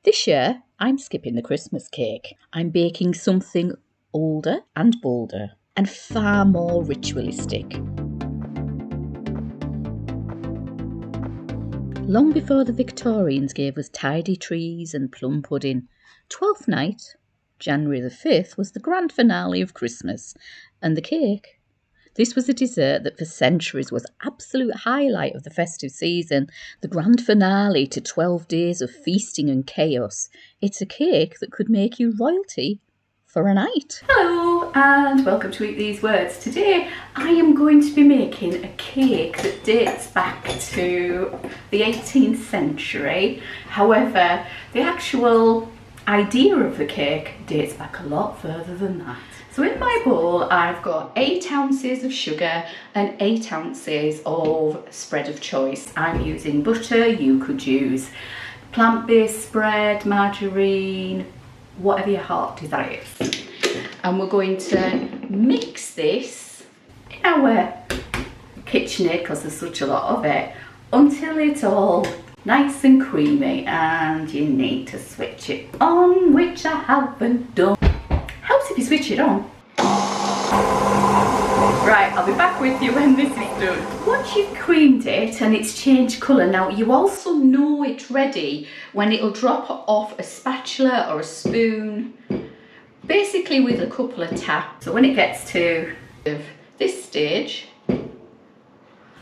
This year, I'm skipping the Christmas cake. I'm baking something older and bolder and far more ritualistic. Long before the Victorians gave us tidy trees and plum pudding, Twelfth Night, January the 5th, was the grand finale of Christmas, and the cake. This was a dessert that for centuries was absolute highlight of the festive season, the grand finale to 12 days of feasting and chaos. It's a cake that could make you royalty for a night. Hello and welcome to Eat These Words. Today I am going to be making a cake that dates back to the 18th century. However, the actual idea of the cake dates back a lot further than that. So in my bowl I've got 8 ounces of sugar and 8 ounces of spread of choice. I'm using butter, you could use plant-based spread, margarine, whatever your heart desires. And we're going to mix this in our KitchenAid, because there's such a lot of it, until it's all nice and creamy, and you need to switch it on, which I haven't done. Helps if you switch it on. Right, I'll be back with you when this is done. Once you've creamed it and it's changed colour, now you also know it's ready when it'll drop off a spatula or a spoon, basically with a couple of taps. So when it gets to this stage,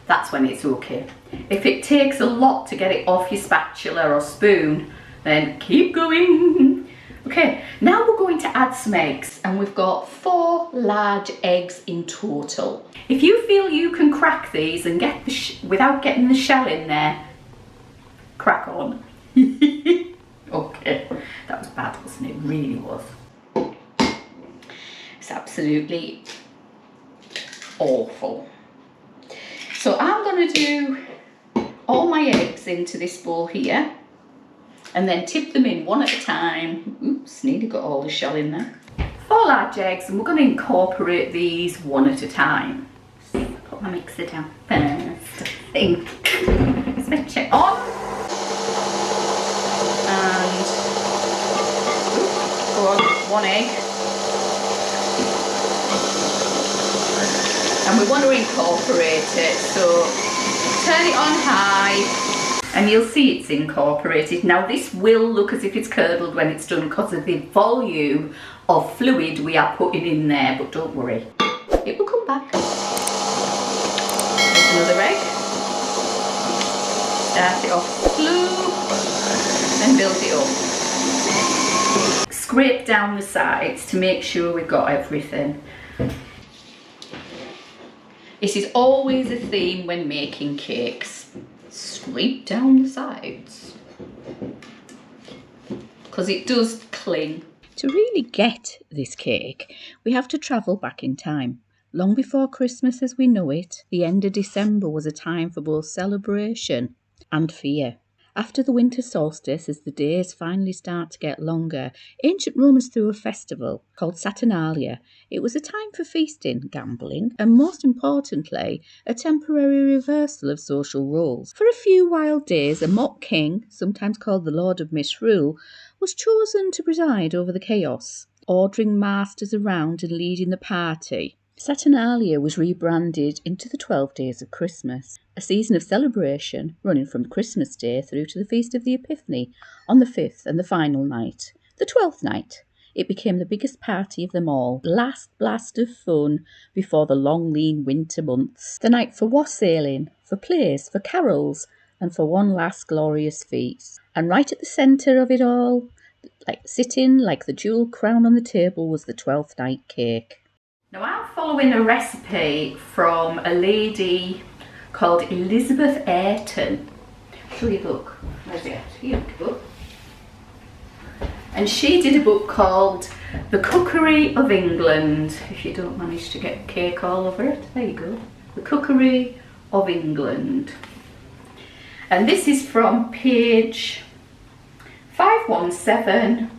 that's when it's okay. If it takes a lot to get it off your spatula or spoon, then keep going. Okay, now we're going to add some eggs, and we've got 4 large eggs in total. If you feel you can crack these and get the without getting the shell in there, crack on. Okay, that was bad, wasn't it? It really was. It's absolutely awful. So I'm going to do all my eggs into this bowl here, and then tip them in one at a time. Oops, nearly got all the shell in there. 4 large eggs, and we're going to incorporate these one at a time. Put my mixer down first, I think. Switch it on. And pour on 1 egg. And we want to incorporate it, so turn it on high. And you'll see it's incorporated. Now this will look as if it's curdled when it's done because of the volume of fluid we are putting in there, but don't worry, it will come back. There's another egg. Start it off slow and build it up. Scrape down the sides to make sure we've got everything. This is always a theme when making cakes. Scrape down the sides, because it does cling. To really get this cake, we have to travel back in time. Long before Christmas as we know it, the end of December was a time for both celebration and fear. After the winter solstice, as the days finally start to get longer, ancient Romans threw a festival called Saturnalia. It was a time for feasting, gambling, and most importantly, a temporary reversal of social roles. For a few wild days, a mock king, sometimes called the Lord of Misrule, was chosen to preside over the chaos, ordering masters around and leading the party. Saturnalia was rebranded into the 12 Days of Christmas, a season of celebration running from Christmas Day through to the Feast of the Epiphany on the 5th and the final night, the 12th night. It became the biggest party of them all, last blast of fun before the long lean winter months, the night for wassailing, for plays, for carols, and for one last glorious feast. And right at the centre of it all, sitting like the jewel crown on the table, was the 12th night cake. Now I'm following a recipe from a lady called Elizabeth Ayrton. I'll show you a book. Where's it? Here we go. And she did a book called The Cookery of England. If you don't manage to get cake all over it, there you go. The Cookery of England. And this is from page 517,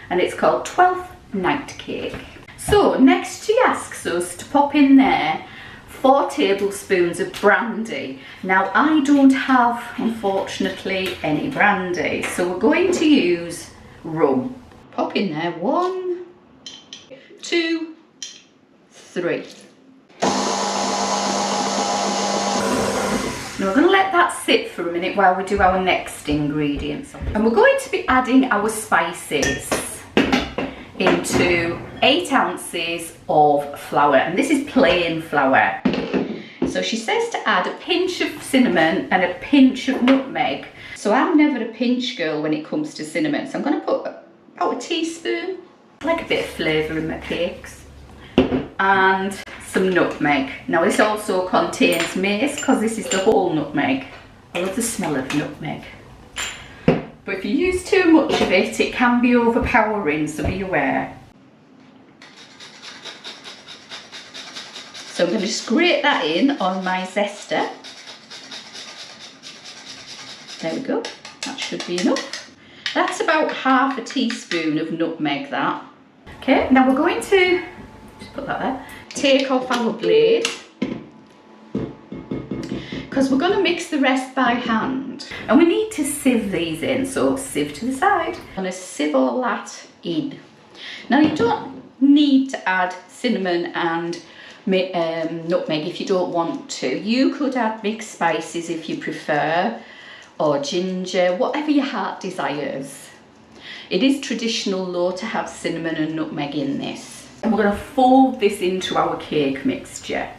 and it's called 12th Night Cake. So next she asks us to pop in there 4 tablespoons of brandy. Now I don't have, unfortunately, any brandy, so we're going to use rum. Pop in there, 1, 2, 3. Now we're going to let that sit for a minute while we do our next ingredients. And we're going to be adding our spices into 8 ounces of flour, and this is plain flour. So she says to add a pinch of cinnamon and a pinch of nutmeg. So I'm never a pinch girl when it comes to cinnamon, so I'm going to put about a teaspoon. I like a bit of flavour in my cakes. And some nutmeg. Now this also contains mace because this is the whole nutmeg. I love the smell of nutmeg. But if you use too much of it, it can be overpowering, so be aware. So I'm going to just grate that in on my zester. There we go, that should be enough. That's about half a teaspoon of nutmeg, that. Okay, now we're going to, just put that there, take off our blade, because we're going to mix the rest by hand. And we need to sieve these in, so sieve to the side. I'm going to sieve all that in. Now you don't need to add cinnamon and nutmeg if you don't want to. You could add mixed spices if you prefer, or ginger, whatever your heart desires. It is traditional though to have cinnamon and nutmeg in this. And we're going to fold this into our cake mixture.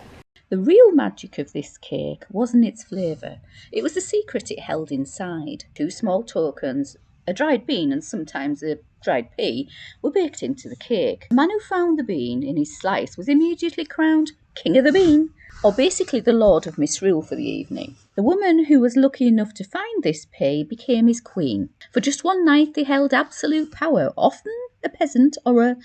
The real magic of this cake wasn't its flavour. It was the secret it held inside. 2 small tokens, a dried bean and sometimes a dried pea, were baked into the cake. The man who found the bean in his slice was immediately crowned King of the Bean, or basically the Lord of Misrule for the evening. The woman who was lucky enough to find this pea became his queen. For just one night they held absolute power, often a peasant or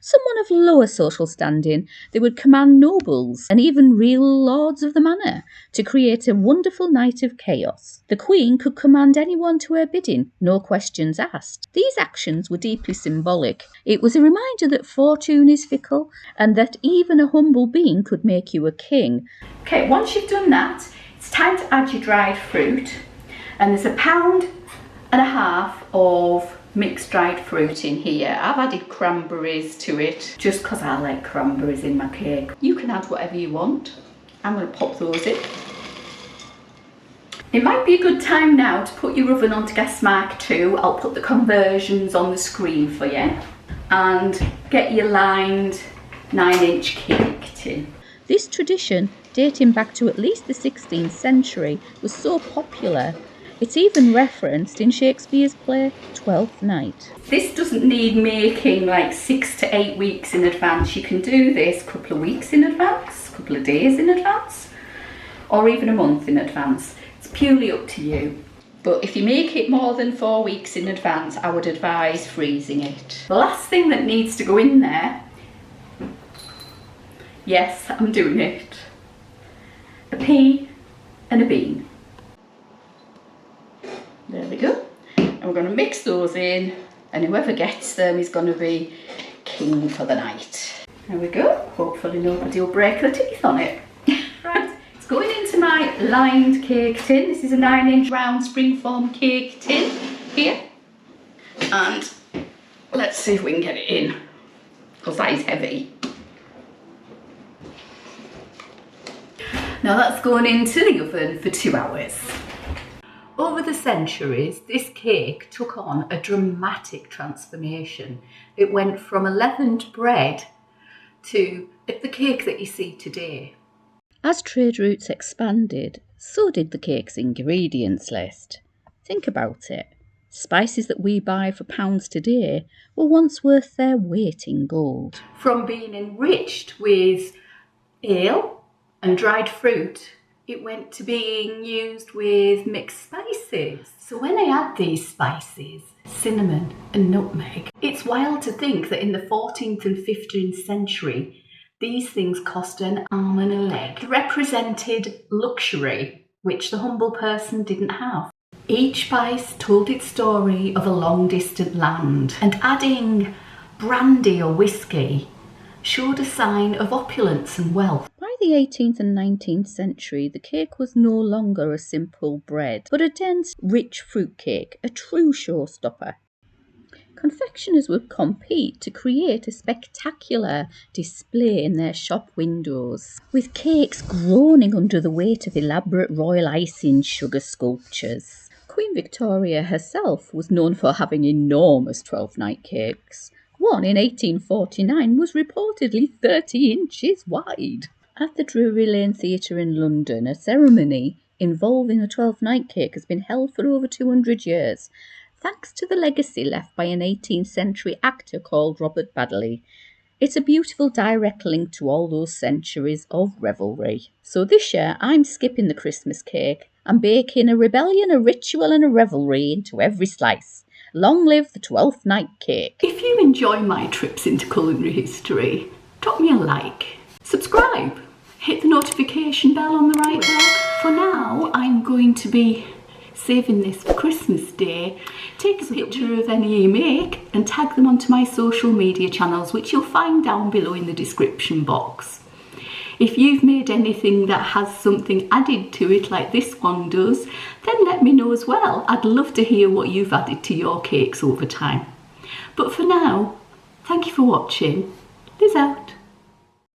someone of lower social standing. They would command nobles and even real lords of the manor to create a wonderful night of chaos. The queen could command anyone to her bidding, no questions asked. These actions were deeply symbolic. It was a reminder that fortune is fickle and that even a humble being could make you a king. Okay, once you've done that, it's time to add your dried fruit. And there's 1.5 pounds of mixed dried fruit in here. I've added cranberries to it just because I like cranberries in my cake. You can add whatever you want. I'm going to pop those in. It might be a good time now to put your oven onto gas mark 2. I'll put the conversions on the screen for you. And get your lined 9-inch cake tin. This tradition, dating back to at least the 16th century, was so popular it's even referenced in Shakespeare's play Twelfth Night. This doesn't need making like 6 to 8 weeks in advance. You can do this a couple of weeks in advance, a couple of days in advance, or even a month in advance. It's purely up to you. But if you make it more than 4 weeks in advance, I would advise freezing it. The last thing that needs to go in there, yes, I'm doing it, a pea and a bean. There we go. And we're going to mix those in, and whoever gets them is going to be king for the night. There we go. Hopefully nobody will break their teeth on it. Right, it's going into my lined cake tin. This is a 9-inch round springform cake tin here. And let's see if we can get it in, because that is heavy. Now that's going into the oven for 2 hours. Over the centuries, this cake took on a dramatic transformation. It went from a leavened bread to the cake that you see today. As trade routes expanded, so did the cake's ingredients list. Think about it. Spices that we buy for pounds today were once worth their weight in gold. From being enriched with ale and dried fruit, it went to being used with mixed spices. So when I add these spices, cinnamon and nutmeg, it's wild to think that in the 14th and 15th century, these things cost an arm and a leg. They represented luxury, which the humble person didn't have. Each spice told its story of a long distant land, and adding brandy or whiskey showed a sign of opulence and wealth. By the 18th and 19th century, the cake was no longer a simple bread, but a dense, rich fruit cake, a true showstopper. Confectioners would compete to create a spectacular display in their shop windows, with cakes groaning under the weight of elaborate royal icing sugar sculptures. Queen Victoria herself was known for having enormous 12-night cakes. One in 1849 was reportedly 30 inches wide. At the Drury Lane Theatre in London, a ceremony involving a 12-night cake has been held for over 200 years, thanks to the legacy left by an 18th century actor called Robert Baddeley. It's a beautiful direct link to all those centuries of revelry. So this year, I'm skipping the Christmas cake and baking a rebellion, a ritual and a revelry into every slice. Long live the 12th night cake. If you enjoy my trips into culinary history, drop me a like, subscribe, hit the notification bell on the right there. For now, I'm going to be saving this for Christmas Day. Take a picture of any you make and tag them onto my social media channels, which you'll find down below in the description box. If you've made anything that has something added to it like this one does, then let me know as well. I'd love to hear what you've added to your cakes over time. But for now, thank you for watching. Liz out.